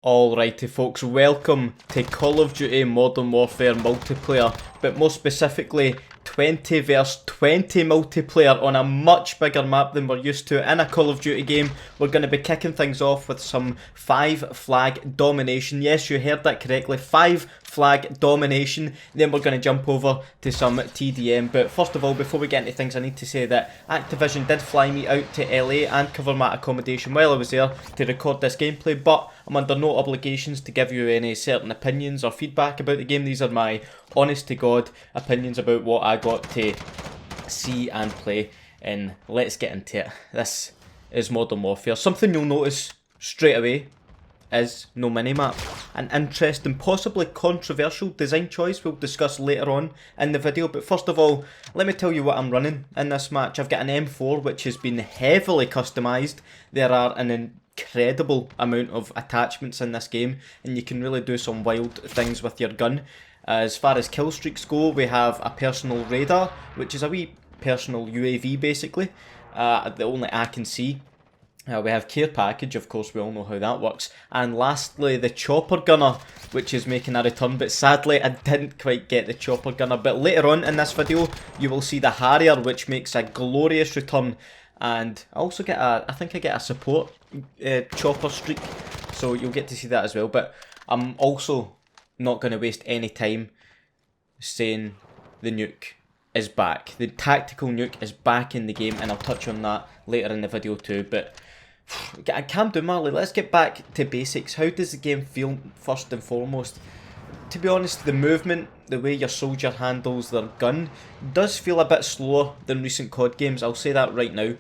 Alrighty folks, welcome to Call of Duty Modern Warfare multiplayer, but more specifically 20 vs 20 multiplayer on a much bigger map than we're used to in a Call of Duty game. We're going to be kicking things off with some 5 flag domination. Yes, you heard that correctly, 5 flag domination. Then we're going to jump over to some TDM, but first of all, before we get into things, I need to say that Activision did fly me out to LA and cover my accommodation while I was there to record this gameplay, but I'm under no obligations to give you any certain opinions or feedback about the game. These are my honest to God opinions about what I got to see and play, and let's get into it. This is Modern Warfare. Something you'll notice straight away is no minimap. An interesting, possibly controversial design choice we'll discuss later on in the video, but first of all, let me tell you what I'm running in this match. I've got an M4 which has been heavily customised. There are an incredible amount of attachments in this game, and you can really do some wild things with your gun. As far as kill streaks go, we have a personal radar, which is a wee personal UAV basically, that only I can see. We have care package, of course we all know how that works, and lastly the chopper gunner, which is making a return, but sadly I didn't quite get the chopper gunner. But later on in this video you will see the harrier, which makes a glorious return, and I also get I think I get a support chopper streak, so you'll get to see that as well. But I'm also not going to waste any time saying the nuke is back. The tactical nuke is back in the game, and I'll touch on that later in the video too. But calm down, Marley, let's get back to basics. How does the game feel first and foremost? To be honest, the movement, the way your soldier handles their gun, does feel a bit slower than recent COD games. I'll say that right now.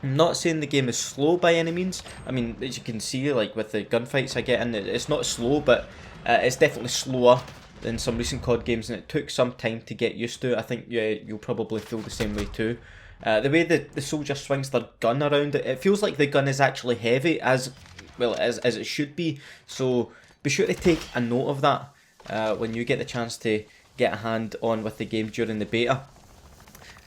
I'm not saying the game is slow by any means. I mean, as you can see, like with the gunfights I get in, it's not slow, but it's definitely slower than some recent COD games, and it took some time to get used to. I think you'll probably feel the same way too. The way the soldier swings their gun around, it feels like the gun is actually heavy, as well as it should be. So be sure to take a note of that when you get the chance to get a hand on with the game during the beta.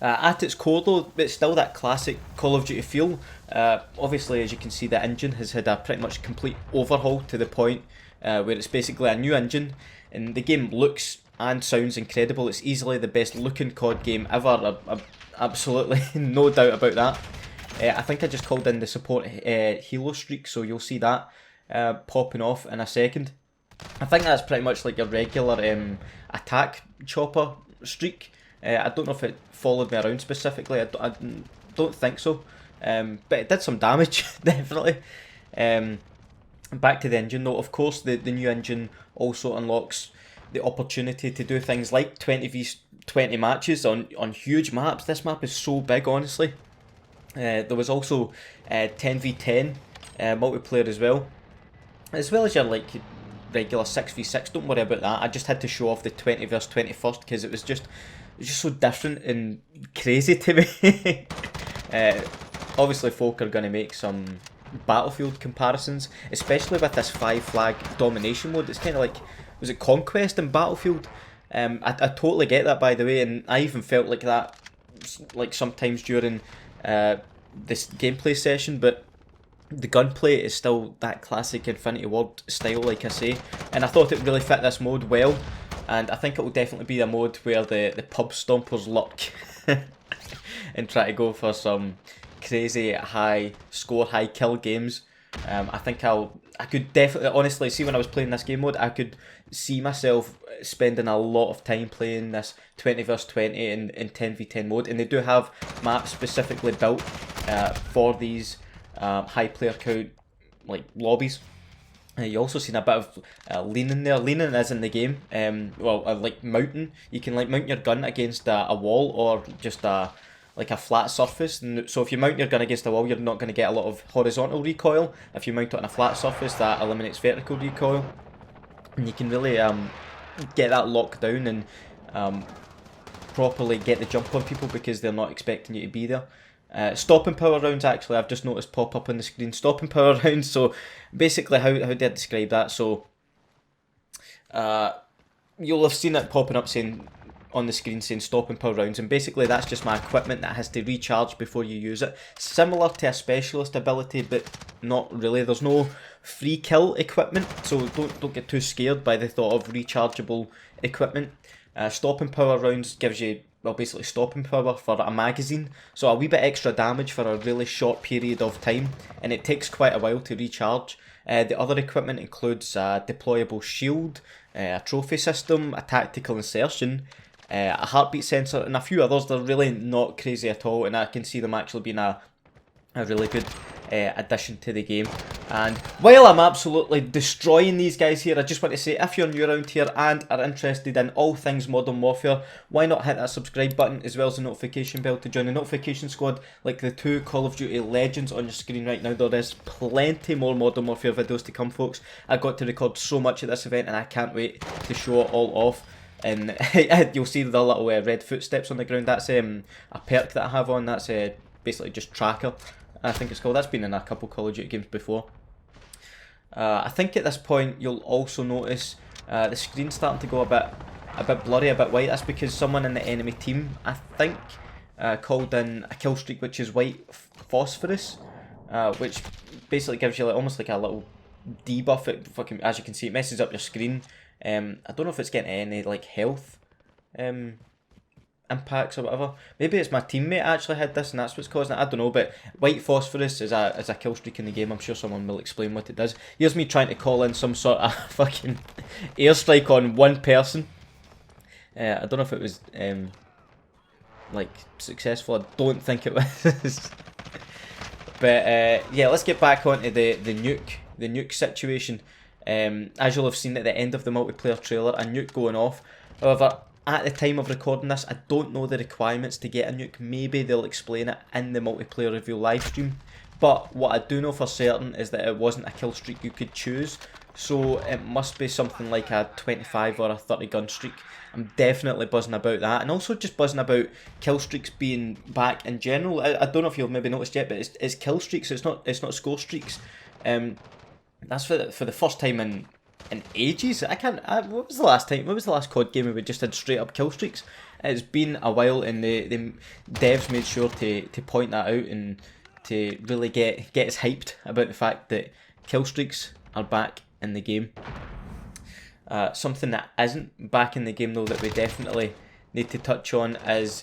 At its core though, it's still that classic Call of Duty feel. Obviously, as you can see, the engine has had a pretty much complete overhaul to the point where it's basically a new engine, and the game looks and sounds incredible. It's easily the best looking COD game ever, absolutely no doubt about that. I think I just called in the support helo streak, so you'll see that popping off in a second. I think that's pretty much like your regular attack chopper streak. I don't know if it followed me around specifically, I don't think so, but it did some damage, definitely. Back to the engine though, of course the new engine also unlocks the opportunity to do things like 20 v 20 matches on huge maps. This map is so big, honestly. There was also 10 v 10 multiplayer as well as your like regular 6 v 6. Don't worry about that, I just had to show off the 20 vs 20 first because it was just so different and crazy to me. Obviously folk are going to make some Battlefield comparisons, especially with this 5 flag domination mode. It's kind of like, was it Conquest in Battlefield? I totally get that, by the way, and I even felt like that like sometimes during this gameplay session, but the gunplay is still that classic Infinity Ward style, like I say, and I thought it really fit this mode well, and I think it will definitely be a mode where the pub stompers lurk and try to go for some crazy high score, high kill games. I think I could definitely, honestly, see when I was playing this game mode, I could see myself spending a lot of time playing this 20 vs 20 in 10 v 10 mode, and they do have maps specifically built for these high player count like lobbies. You also seen a bit of leaning there. Leaning is in the game. Like mounting. You can like mount your gun against a wall or just like a flat surface. And so if you mount your gun against a wall, you're not going to get a lot of horizontal recoil. If you mount it on a flat surface, that eliminates vertical recoil, and you can really get that locked down and properly get the jump on people because they're not expecting you to be there. Stopping power rounds, actually, I've just noticed pop up on the screen. Stopping power rounds, so basically how do I describe that? So you'll have seen it popping up saying on the screen saying stopping power rounds, and basically that's just my equipment that has to recharge before you use it. Similar to a specialist ability, but not really. There's no free kill equipment, so don't get too scared by the thought of rechargeable equipment. Stopping power rounds gives you, well, basically stopping power for a magazine, so a wee bit extra damage for a really short period of time, and it takes quite a while to recharge. The other equipment includes a deployable shield, a trophy system, a tactical insertion, a heartbeat sensor, and a few others. They're really not crazy at all, and I can see them actually being a really good addition to the game. And while I'm absolutely destroying these guys here, I just want to say, if you're new around here and are interested in all things Modern Warfare, why not hit that subscribe button as well as the notification bell to join the notification squad like the 2 Call of Duty legends on your screen right now. There is plenty more Modern Warfare videos to come, folks. I got to record so much at this event and I can't wait to show it all off. And you'll see the little red footsteps on the ground. That's a perk that I have on. That's basically just tracker, I think it's called. That's been in a couple Call of Duty games before. I think at this point you'll also notice the screen's starting to go a bit blurry, a bit white. That's because someone in the enemy team, I think, called in a kill streak which is white phosphorus, which basically gives you almost like a little debuff. It fucking, as you can see, it messes up your screen. I don't know if it's getting any like health impacts or whatever. Maybe it's my teammate actually had this and that's what's causing it. I don't know, but white phosphorus is a kill streak in the game. I'm sure someone will explain what it does. Here's me trying to call in some sort of fucking airstrike on one person. I don't know if it was like successful. I don't think it was. But yeah, let's get back onto the nuke situation. As you'll have seen at the end of the multiplayer trailer, a nuke going off. However, at the time of recording this, I don't know the requirements to get a nuke. Maybe they'll explain it in the multiplayer review livestream. But what I do know for certain is that it wasn't a kill streak you could choose. So it must be something like a 25 or a 30 gun streak. I'm definitely buzzing about that. And also just buzzing about kill streaks being back in general. I don't know if you've maybe noticed yet, but it's kill streaks. It's not score streaks. That's for the first time in ages. What was the last time? What was the last COD game where we just had straight up kill streaks? It's been a while, and the devs made sure to point that out and to really get us hyped about the fact that kill streaks are back in the game. Something that isn't back in the game though that we definitely need to touch on is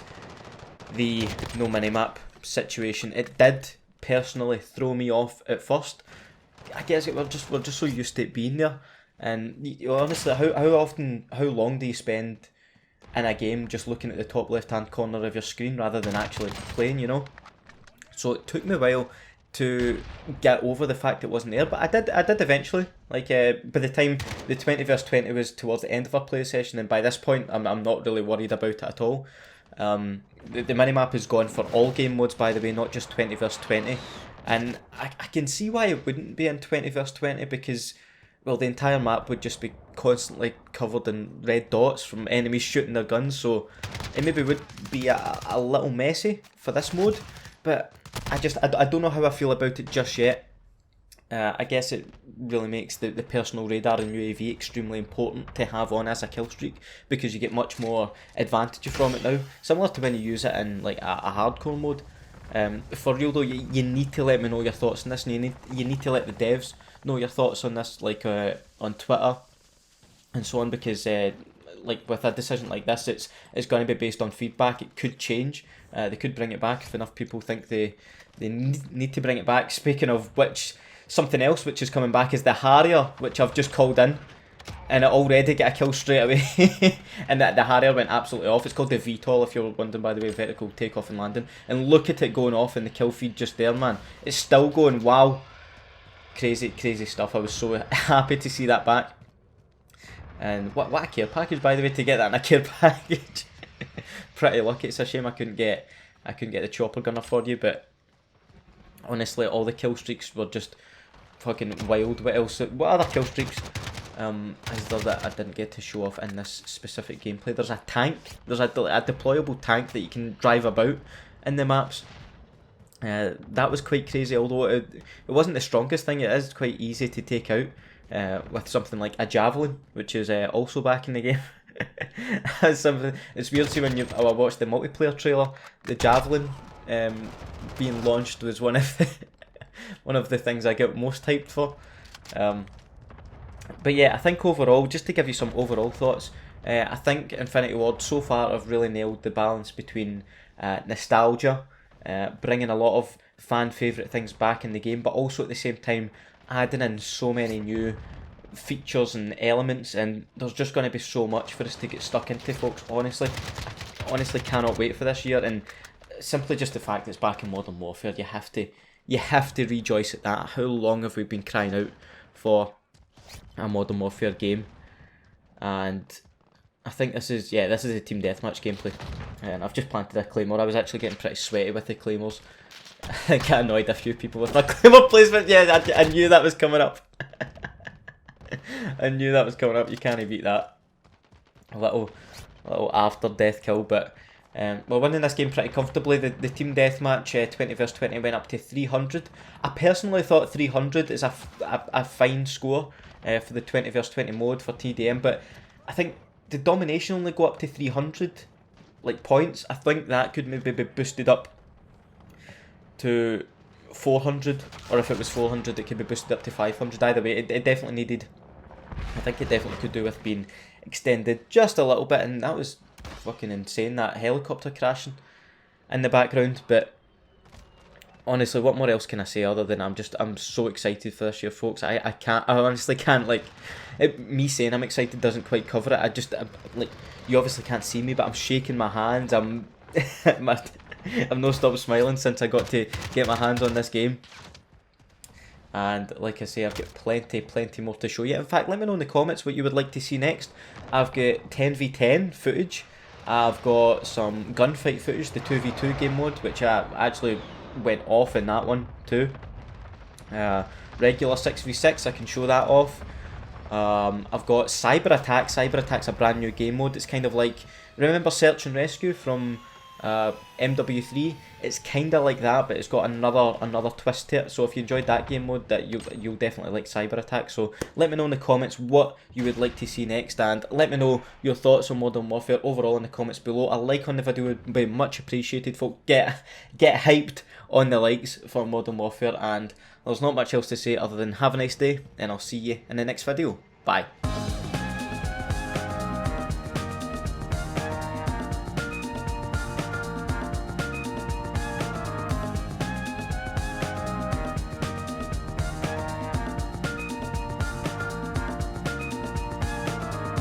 the no minimap situation. It did personally throw me off at first. I guess we're just so used to it being there. And honestly, how long do you spend in a game just looking at the top left hand corner of your screen rather than actually playing, you know? So it took me a while to get over the fact it wasn't there, but I did eventually. Like by the time the 20 vs 20 was towards the end of our play session, and by this point I'm not really worried about it at all. The minimap is gone for all game modes, by the way, not just 20 vs 20. And I can see why it wouldn't be in 20 vs 20, because, well, the entire map would just be constantly covered in red dots from enemies shooting their guns, so it maybe would be a little messy for this mode, but I don't know how I feel about it just yet. I guess it really makes the personal radar in UAV extremely important to have on as a kill streak, because you get much more advantage from it now, similar to when you use it in like a hardcore mode. For real though, you need to let me know your thoughts on this, and you need to let the devs know your thoughts on this, like on Twitter and so on, because like with a decision like this, it's going to be based on feedback. It could change. They could bring it back if enough people think they need to bring it back. Speaking of which, something else which is coming back is the Harrier, which I've just called in, and it already got a kill straight away. And the Harrier went absolutely off. It's called the VTOL, if you're wondering, by the way, vertical takeoff and landing. And look at it going off in the kill feed just there, man. It's still going. Wow. Crazy stuff. I was so happy to see that back. And what a care package, by the way, to get that in a care package. Pretty lucky. It's a shame I couldn't get the chopper gunner for you, but honestly, all the kill streaks were just fucking wild. What other kill streaks is there that I didn't get to show off in this specific gameplay? There's a tank. There's a deployable tank that you can drive about in the maps. That was quite crazy, although it wasn't the strongest thing. It is quite easy to take out with something like a javelin, which is also back in the game. It's weird, see, when I watched the multiplayer trailer, the javelin being launched was one of the things I get most hyped for. But yeah, I think overall, just to give you some overall thoughts, I think Infinity Ward so far have really nailed the balance between nostalgia, bringing a lot of fan favourite things back in the game, but also at the same time adding in so many new features and elements, and there's just going to be so much for us to get stuck into, folks. Honestly cannot wait for this year, and simply just the fact that it's back in Modern Warfare, you have to rejoice at that. How long have we been crying out for a Modern Warfare game? And I think this is a team deathmatch gameplay, and I've just planted a claymore. I was actually getting pretty sweaty with the claymores. I think I annoyed a few people with my claymore placement. Yeah, I knew that was coming up. I knew that was coming up. You can't beat that. A little after death kill, but we're winning this game pretty comfortably. The team deathmatch 20 vs 20 went up to 300. I personally thought 300 is a fine score for the 20 vs 20 mode for TDM, but I think the domination only go up to 300 points. I think that could maybe be boosted up to 400, or if it was 400 it could be boosted up to 500. Either way, it definitely needed, I think it definitely could do with being extended just a little bit, and that was fucking insane, that helicopter crashing in the background. But honestly, what more else can I say other than I'm so excited for this year, folks. I honestly can't, me saying I'm excited doesn't quite cover it. You obviously can't see me, but I'm shaking my hands. I've no stopped smiling since I got to get my hands on this game. And like I say, I've got plenty more to show you. In fact, let me know in the comments what you would like to see next. I've got 10v10 footage. I've got some gunfight footage, the 2v2 game mode, which I actually went off in that one too. Regular 6v6, I can show that off. I've got Cyber Attack. Cyber Attack's a brand new game mode. It's kind of like, remember Search and Rescue from MW3? It's kind of like that, but it's got another twist to it. So if you enjoyed that game mode, that you'll definitely like Cyber Attack. So let me know in the comments what you would like to see next, and let me know your thoughts on Modern Warfare overall in the comments below. A like on the video would be much appreciated, folks. Get hyped on the likes for Modern Warfare, and there's not much else to say other than have a nice day, and I'll see you in the next video. Bye.